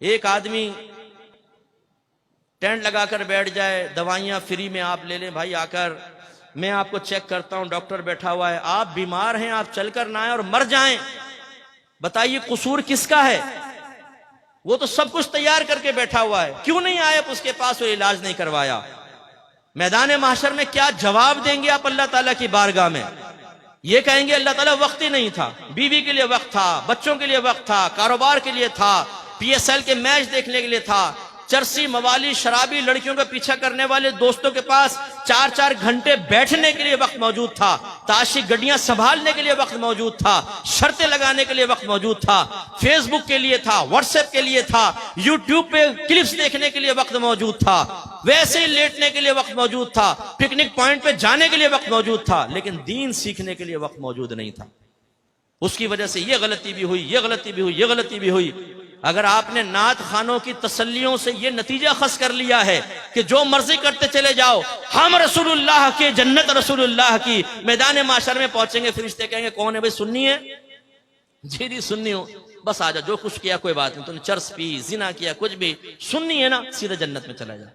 एक आदमी टेंट लगाकर बैठ जाए, दवाइयां फ्री में आप ले लें, भाई आकर मैं आपको चेक करता हूं, डॉक्टर बैठा हुआ है, आप बीमार हैं, आप चलकर ना आए और मर जाएं, बताइए कसूर किसका है? वो तो सब कुछ तैयार करके बैठा हुआ है, क्यों नहीं आए आप उसके पास, वो इलाज नहीं करवाया? मैदान महशर में क्या जवाब देंगे आप अल्लाह ताला की बारगाह में? ये कहेंगे अल्लाह ताला वक्त ही नहीं था, बीवी के लिए वक्त था, बच्चों के लिए वक्त था, कारोबार के लिए था, पीएसएल के मैच देखने के लिए था, चरसी मवाली शराबी लड़कियों का पीछा करने वाले दोस्तों के पास 4-4 घंटे बैठने के लिए वक्त मौजूद था, ताशी गड्डियां संभालने के लिए वक्त मौजूद था, शर्तें लगाने के लिए वक्त मौजूद था, फेसबुक के लिए था, व्हाट्सएप के लिए था, यूट्यूब पे क्लिप्स देखने के लिए वक्त मौजूद था, वैसे ही लेटने के लिए वक्त मौजूद था, पिकनिक पॉइंट पे जाने के लिए वक्त मौजूद था, लेकिन दीन सीखने के लिए वक्त मौजूद नहीं था। उसकी वजह से ये गलती भी हुई, ये गलती भी हुई, ये गलती भी हुई। अगर आपने नात खानों की तसल्लियों से ये नतीजा खस कर लिया है कि जो मर्जी करते चले जाओ, हम रसूलुल्लाह के, जन्नत रसूलुल्लाह की, मैदान माशर में पहुंचेंगे, फरिश्ते कहेंगे कौन है भाई? सुन्नी है जी, जी सुन्नी हो, बस आजा, जो कुछ किया कोई बात नहीं, तुमने चर्स पी, जिना किया, कुछ भी, सुन्नी है ना, सीधे जन्नत में चला जा,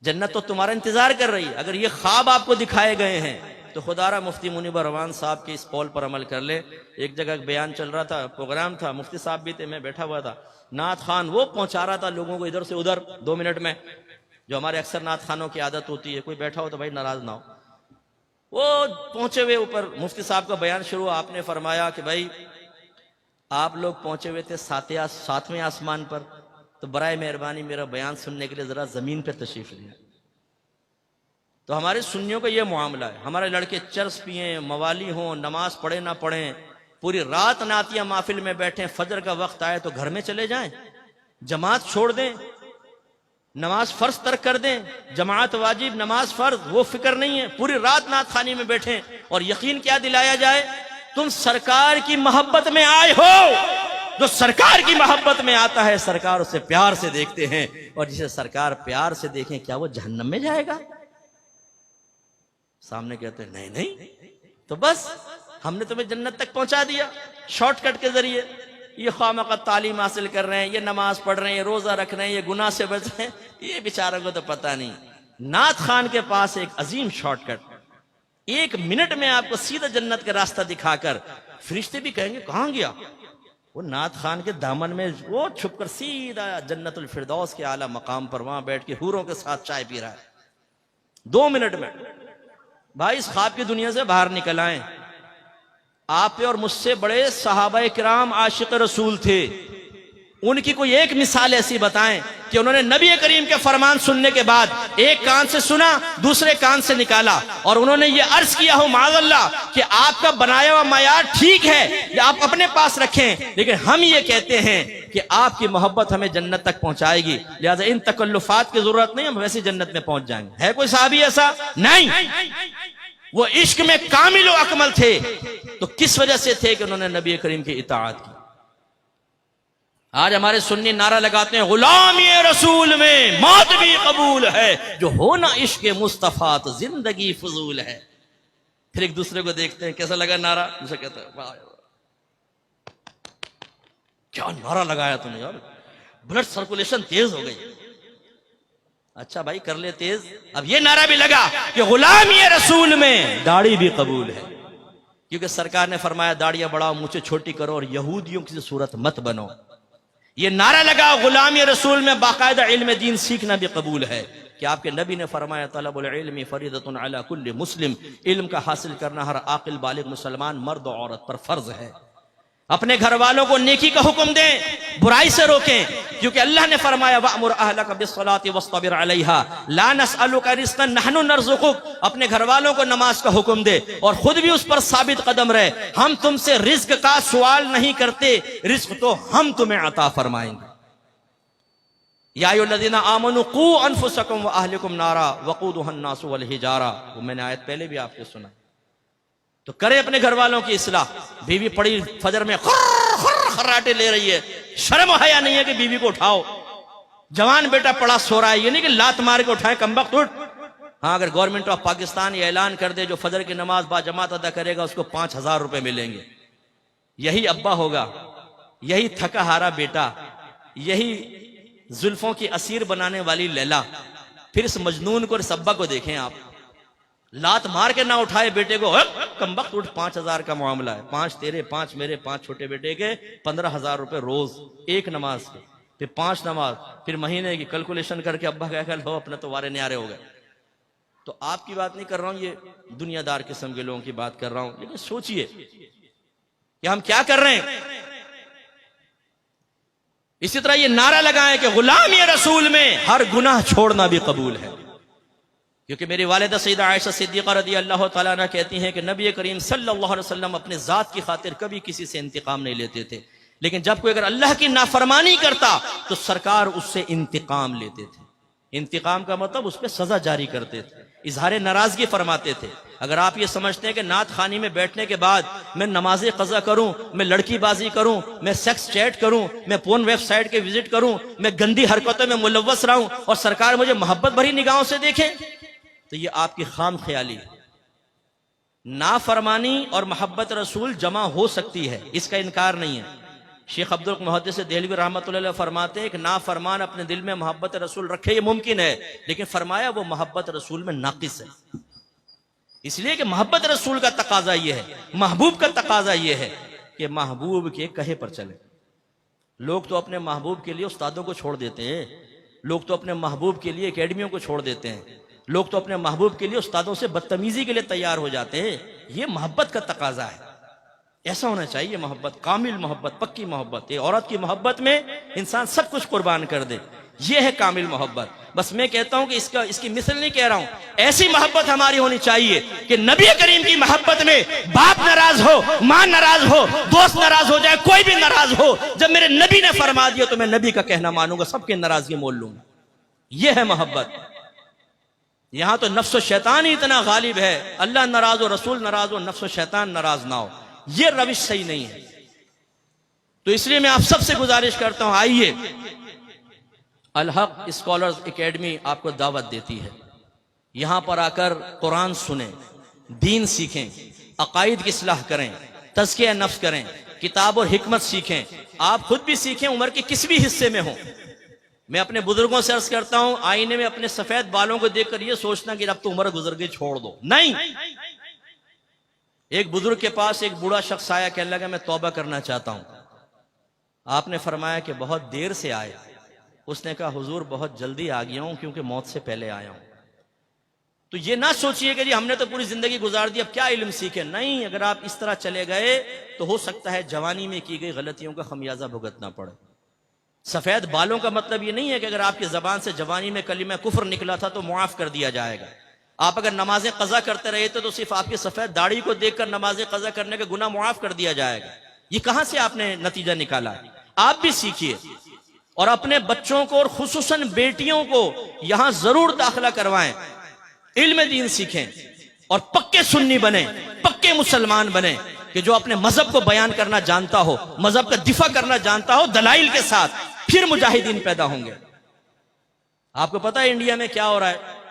जन्नत तो तुम्हारा इंतजार कर रही है। अगर ये ख्वाब आपको दिखाए गए हैं तो खुदारा मुफ्ती मुनीबर रवान साहब के इस कॉल पर अमल कर ले। एक जगह बयान चल रहा था, प्रोग्राम था, मुफ्ती साहब भी थे, मैं बैठा हुआ था, नात खान वो पहुंचा रहा था लोगों को इधर से उधर 2 मिनट में, जो हमारे अक्सर नात खानों की आदत होती है, कोई बैठा हो तो भाई नाराज ना हो। वो पहुंचे हुए ऊपर मुफ्ती साहब का बयान शुरू, आपने फरमाया कि भाई आप लोग पहुंचे हुए थे 7वें आसमान पर, तो बराए मेहरबानी मेरा बयान सुनने के लिए जरा जमीन पर तशरीफ लिया। तो हमारे सुन्नियों का ये मामला है, हमारे लड़के चर्स पिए, मवाली हों, नमाज पढ़े ना पढ़ें, पूरी रात नातिया महफिल में बैठे, फजर का वक्त आए तो घर में चले जाएं, जमात छोड़ दें, नमाज फर्ज तर्क कर दें, जमात वाजिब नमाज फर्ज, वो फिक्र नहीं है, पूरी रात नात खानी में बैठे, और यकीन क्या दिलाया जाए, तुम सरकार की मोहब्बत में आए हो। जो सरकार की मोहब्बत में आता है, सरकार उसे प्यार से देखते हैं, और जिसे सरकार प्यार से देखें, क्या वो जहन्नम में जाएगा? सामने कहते हैं नहीं नहीं, तो बस हमने तुम्हें जन्नत तक पहुंचा दिया शॉर्टकट के जरिए। ये खामखा तालीम हासिल कर रहे हैं, ये नमाज पढ़ रहे हैं, ये रोजा रख रहे हैं, ये गुनाह से बच रहे हैं, ये बेचारों को तो पता नहीं। नात खान के पास एक अजीम शॉर्टकट, 1 मिनट में आपको सीधा जन्नत का रास्ता दिखाकर, फरिश्ते भी कहेंगे कहां गया वो? नात खान के दामन में वो छुपकर सीधा जन्नतुल फिरदौस के आला मकाम पर वहां बैठ के हूरों के साथ चाय पी रहा है 2 मिनट में। भाई इस ख्वाब की दुनिया से बाहर निकल आए। आप और मुझसे बड़े सहाबाए किराम आशिक रसूल थे, उनकी कोई एक मिसाल ऐसी बताएं कि उन्होंने नबी करीम के फरमान सुनने के बाद एक कान से सुना, दूसरे कान से निकाला, और उन्होंने ये अर्ज किया हो माज़अल्लाह कि आपका बनाया हुआ मयार ठीक है, ये आप अपने पास रखें, लेकिन हम ये कहते हैं कि आपकी मोहब्बत हमें जन्नत तक पहुंचाएगी, लिहाजा इन तकल्लुफात की जरूरत नहीं, हम वैसे जन्नत में पहुंच जाएंगे। है कोई साहबी ऐसा? नहीं। वो इश्क में कामिल व अकमल थे, तो किस वजह से थे कि उन्होंने नबी करीम की इताअत की। आज हमारे सुन्नी नारा लगाते हैं गुलामी रसूल में मौत भी कबूल है, जो हो ना इश्क मुस्तफा तो जिंदगी फजूल है। फिर एक दूसरे को देखते हैं कैसा लगा नारा, दूसरा कहता है वाह क्या नारा लगाया तूने यार, ब्लड सर्कुलेशन तेज हो गई। अच्छा भाई कर ले तेज। अब ये नारा भी लगा कि गुलामी रसूल में दाढ़ी भी कबूल है, क्योंकि सरकार ने फरमाया दाढ़ियां बढ़ाओ, मूंछें छोटी करो, और यहूदियों की सूरत मत बनो। ये नारा लगा गुलामी रसूल में बाकायदा इल्म दीन सीखना भी कबूल है, कि आपके नबी ने फरमाया तलबुल इल्मी फरीदतुन अला कुल्ली मुस्लिम, इल्म का हासिल करना हर आकिल बालिग मुसलमान मर्द और औरत पर फर्ज है। अपने घर वालों को नेकी का हुक्म दें, बुराई से रोकें, क्योंकि अल्लाह ने फरमाया वअमुर अहलक बिस्सलाति वस्तबिर अलैहा ला नसअलुका रिज़्क़न नहनु नरज़ुकुक। अपने घर वालों को नमाज का हुक्म दे और खुद भी उस पर साबित कदम रहे। हम तुमसे रिज्क का सवाल नहीं करते, रिज्क तो हम तुम्हें अता फरमाएंगे। या अय्युहल्लज़ीना आमनू क़ू अनफुसकुम व अहलिकुम नारा वक़ूदुहा अन्नासु वल हिजारा, वो मैंने आयत पहले भी आपको सुना। तो करे अपने घर वालों की इस्लाह। बीवी पड़ी फजर में खर्राटे ले रही है, शर्म हया नहीं है कि बीवी को उठाओ। जवान बेटा पड़ा सो रहा है, ये नहीं कि लात मार के उठाए कमबख्त उठ। हाँ, अगर गवर्नमेंट ऑफ पाकिस्तान ये ऐलान कर दे जो फजर की नमाज बाजमात अदा करेगा उसको 5000 रुपए मिलेंगे, यही अब्बा होगा, यही थका हारा बेटा, यही जुल्फों की असीर बनाने वाली लैला, फिर इस मजनून को, इस अब्बा को देखें आप, लात मार के ना उठाए बेटे को, कमबख्त उठ, 5,000 का मामला है, 5 तेरे 5 मेरे 5 छोटे बेटे के 15,000 रुपए रोज एक नमाज के, फिर 5 नमाज, फिर महीने की कैलकुलेशन करके अब्बा क्या कल हो अपने तो वारे न्यारे हो गए। तो आपकी बात नहीं कर रहा हूं, ये दुनियादार किस्म के लोगों की बात कर रहा हूं। लेकिन सोचिए कि हम क्या कर रहे हैं। इसी तरह ये नारा लगाएं कि गुलाम ये रसूल में हर गुनाह छोड़ना भी कबूल है, क्योंकि मेरी वालिदा सैयदा आयशा सिद्दीक़ा रज़ी अल्लाह तआला अन्हा कहती हैं कि नबी करीम सल्लल्लाहु अलैहि वसल्लम अपने जात की खातिर कभी किसी से इंतकाम नहीं लेते थे, लेकिन जब कोई अगर अल्लाह की नाफरमानी करता तो सरकार उससे इंतकाम लेते थे। इंतकाम का मतलब उस पर सजा जारी करते थे, इजहार नाराजगी फरमाते थे। अगर आप ये समझते हैं कि नात खानी में बैठने के बाद मैं नमाज़े कज़ा करूं, मैं लड़कीबाजी करूं, मैं सेक्स चैट करूं, मैं पोर्न वेबसाइट के विजिट करूं, मैं गंदी हरकतों में मुलव्वस रहूं और सरकार मुझे मोहब्बत भरी निगाहों से देखे, तो ये आपकी खाम ख्याली है। नाफरमानी और मोहब्बत रसूल जमा हो सकती है, इसका इनकार नहीं है। शेख अब्दुल मुहद्दिस देहलवी रहमतुल्लाह अलैह फरमाते हैं कि नाफरमान अपने दिल में मोहब्बत रसूल रखे, ये मुमकिन है, लेकिन फरमाया वो मोहब्बत रसूल में नाकिस है। इसलिए कि मोहब्बत रसूल का तकाजा ये है, महबूब का तकाजा ये है कि महबूब के कहे पर चले। लोग तो अपने महबूब के लिए उस्तादों को छोड़ देते हैं, लोग तो अपने महबूब के लिए एकेडमियों को छोड़ देते हैं, लोग तो अपने महबूब के लिए उस्तादों से बदतमीजी के लिए तैयार हो जाते हैं। ये मोहब्बत का तकाजा है, ऐसा होना चाहिए। मोहब्बत, कामिल मोहब्बत, पक्की मोहब्बत। एक औरत की मोहब्बत में इंसान सब कुछ कुर्बान कर दे, ये है कामिल मोहब्बत। बस मैं कहता हूं कि इसकी मिसल नहीं कह रहा हूं, ऐसी मोहब्बत हमारी होनी चाहिए कि नबी करीम की मोहब्बत में बाप नाराज हो, मां नाराज हो, दोस्त नाराज हो जाए, कोई भी नाराज हो, जब मेरे नबी ने फरमा दिया तो मैं नबी का कहना मानूंगा, सबकी नाराजगी मोल लूंगा। यह है मोहब्बत। यहां तो नफ्स शैतान ही इतना गालिब है, अल्लाह नाराज हो, रसूल नाराज हो, नफ्स शैतान नाराज ना हो, यह रविश सही नहीं है। तो इसलिए मैं आप सबसे गुजारिश करता हूं, आइए, अल हक स्कॉलर्स एकेडमी आपको दावत देती है, यहां पर आकर कुरान सुने, दीन सीखें, अकायद की इस्लाह करें, तज़किया नफ्स करें, किताब और हिकमत सीखें, आप खुद भी सीखें, उम्र के किसी भी हिस्से में हो। मैं अपने बुजुर्गों से अर्ज करता हूं, आईने में अपने सफेद बालों को देखकर यह सोचना कि अब तो उम्र गुजर गई, छोड़ दो, नहीं। एक बुजुर्ग के पास एक बूढ़ा शख्स आया, कहने लगा मैं तौबा करना चाहता हूं। आपने फरमाया कि बहुत देर से आए। उसने कहा हुजूर बहुत जल्दी आ गया हूं, क्योंकि मौत से पहले आया हूं। तो ये ना सोचिए कि जी हमने तो पूरी जिंदगी गुजार दी, अब क्या इल्म सीखे। नहीं, अगर आप इस तरह चले गए तो हो सकता है जवानी में की गई गलतियों का खमियाजा भुगतना पड़े। सफेद बालों का मतलब ये नहीं है कि अगर आपकी जबान से जवानी में कलीमा कुफ्र निकला था तो मुआफ कर दिया जाएगा। आप अगर नमाजें कज़ा करते रहे थे तो सिर्फ आपकी सफेद दाढ़ी को देखकर नमाजें कज़ा करने का गुनाह मुआफ कर दिया जाएगा। ये कहां से आपने नतीजा निकाला? आप भी सीखिए और अपने बच्चों को और खुसूसन बेटियों को यहां जरूर दाखिला करवाएं, इल्म दीन सीखें और पक्के सुन्नी बने, पक्के मुसलमान बने कि जो अपने मजहब को बयान करना जानता हो, मजहब का दिफा करना जानता हो दलाइल के साथ, फिर मुजाहिदीन पैदा होंगे। आपको पता है इंडिया में क्या हो रहा है?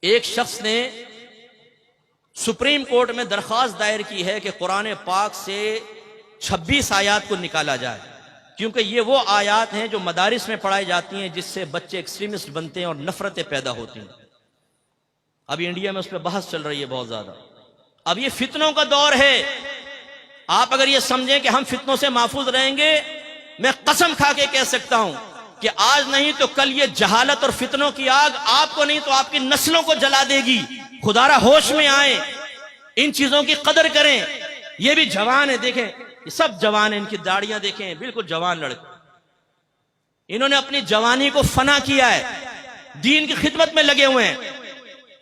एक शख्स ने सुप्रीम कोर्ट में दरखास्त दायर की है कि कुरान पाक से 26 आयात को निकाला जाए, क्योंकि ये वो आयात हैं जो मदारिस में पढ़ाई जाती हैं जिससे बच्चे एक्सट्रीमिस्ट बनते हैं और नफरतें पैदा होती हैं। अभी इंडिया में उस पर बहस चल रही है बहुत ज्यादा। अब ये फितनों का दौर है। आप अगर ये समझें कि हम फितनों से महफूज रहेंगे, मैं कसम खा के कह सकता हूं कि आज नहीं तो कल ये जहालत और फितनों की आग आपको नहीं तो आपकी नस्लों को जला देगी। खुदारा होश में आए, इन चीजों की कदर करें। ये भी जवान है, देखें ये सब जवान है, इनकी दाढ़ियां देखें, बिल्कुल जवान लड़के। इन्होंने अपनी जवानी को फना किया है, दीन की खिदमत में लगे हुए हैं।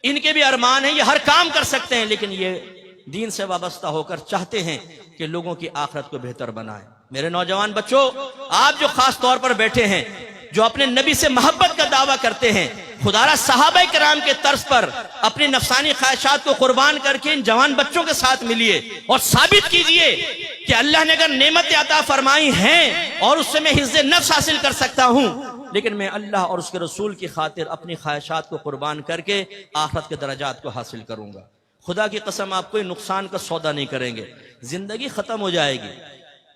इनके भी अरमान है, ये हर काम कर सकते हैं, लेकिन ये दीन से वाबस्ता होकर चाहते हैं कि लोगों की आखिरत को बेहतर बनाए। मेरे नौजवान बच्चों, आप जो खास तौर पर बैठे हैं, जो अपने नबी से मोहब्बत का दावा करते हैं, खुदारा सहाबा किराम के तर्ज पर अपनी नफसानी ख्वाहिशात को कुर्बान करके इन जवान बच्चों के साथ मिलिए और साबित कीजिए कि अल्लाह ने अगर नेमत अता फरमाई हैं और उससे मैं हिज़्ज़े नफ्स हासिल कर सकता हूं, लेकिन मैं अल्लाह और उसके रसूल की खातिर अपनी ख्वाहिशात को कुर्बान करके आखिरत के दराजात को हासिल करूंगा। खुदा की कसम आप कोई नुकसान का सौदा नहीं करेंगे, जिंदगी खत्म हो जाएगी।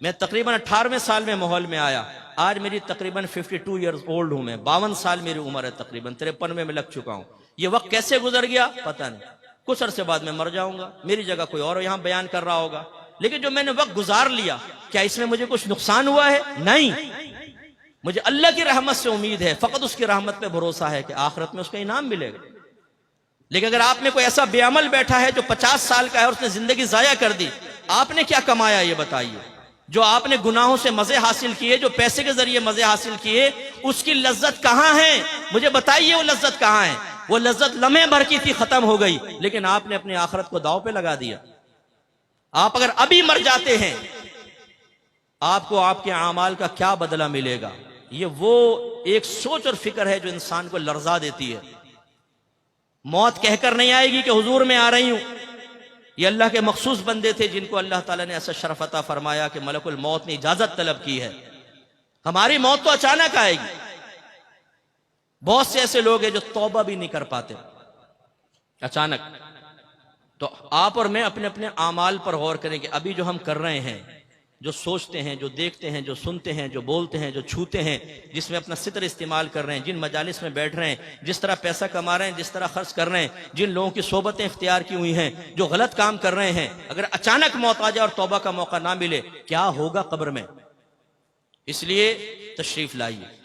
मैं तकरीबन 18वें साल में माहौल में आया, आज मेरी तकरीबन 52 ईयर्स ओल्ड हूं मैं, 52 साल मेरी उम्र है, तकरीबन 53 में लग चुका हूं। ये वक्त कैसे गुजर गया पता नहीं, कुछ अरसे बाद में मर जाऊंगा, मेरी जगह कोई और यहां बयान कर रहा होगा। लेकिन जो मैंने वक्त गुजार लिया, क्या इसमें मुझे कुछ नुकसान हुआ है? नहीं, मुझे अल्लाह की रहमत से उम्मीद है, फकत उसकी रहमत पे भरोसा है कि आखिरत में उसका इनाम मिलेगा। लेकिन अगर आप में कोई ऐसा बेअमल बैठा है जो 50 साल का है और उसने जिंदगी जाया कर दी, आपने क्या कमाया ये बताइए? जो आपने गुनाहों से मजे हासिल किए, जो पैसे के जरिए मजे हासिल किए, उसकी लज्जत कहां है? मुझे बताइए वो लज्जत कहां है? वो लज्जत लम्हे भर की थी, खत्म हो गई, लेकिन आपने अपनी आखिरत को दांव पे लगा दिया। आप अगर अभी मर जाते हैं, आपको आपके आमाल का क्या बदला मिलेगा? ये वो एक सोच और फिक्र है जो इंसान को लर्जा देती है। मौत कहकर नहीं आएगी कि हुजूर मैं आ रही हूं। ये अल्लाह के मखसूस बंदे थे जिनको अल्लाह ताला ने ऐसा शरफ अता फरमाया कि मलकुल मौत ने इजाजत तलब की है। हमारी मौत तो अचानक आएगी। बहुत से ऐसे लोग हैं जो तौबा भी नहीं कर पाते अचानक। तो आप और मैं अपने अपने आमाल पर गौर करें कि अभी जो हम कर रहे हैं, जो सोचते हैं, जो देखते हैं, जो सुनते हैं, जो बोलते हैं, जो छूते हैं, जिसमें अपना सितर इस्तेमाल कर रहे हैं, जिन मजालिस में बैठ रहे हैं, जिस तरह पैसा कमा रहे हैं, जिस तरह खर्च कर रहे हैं, जिन लोगों की सोबतें इख्तियार की हुई हैं, जो गलत काम कर रहे हैं, अगर अचानक मौत आ जाए और तौबा का मौका ना मिले, क्या होगा कब्र में? इसलिए तशरीफ लाइए।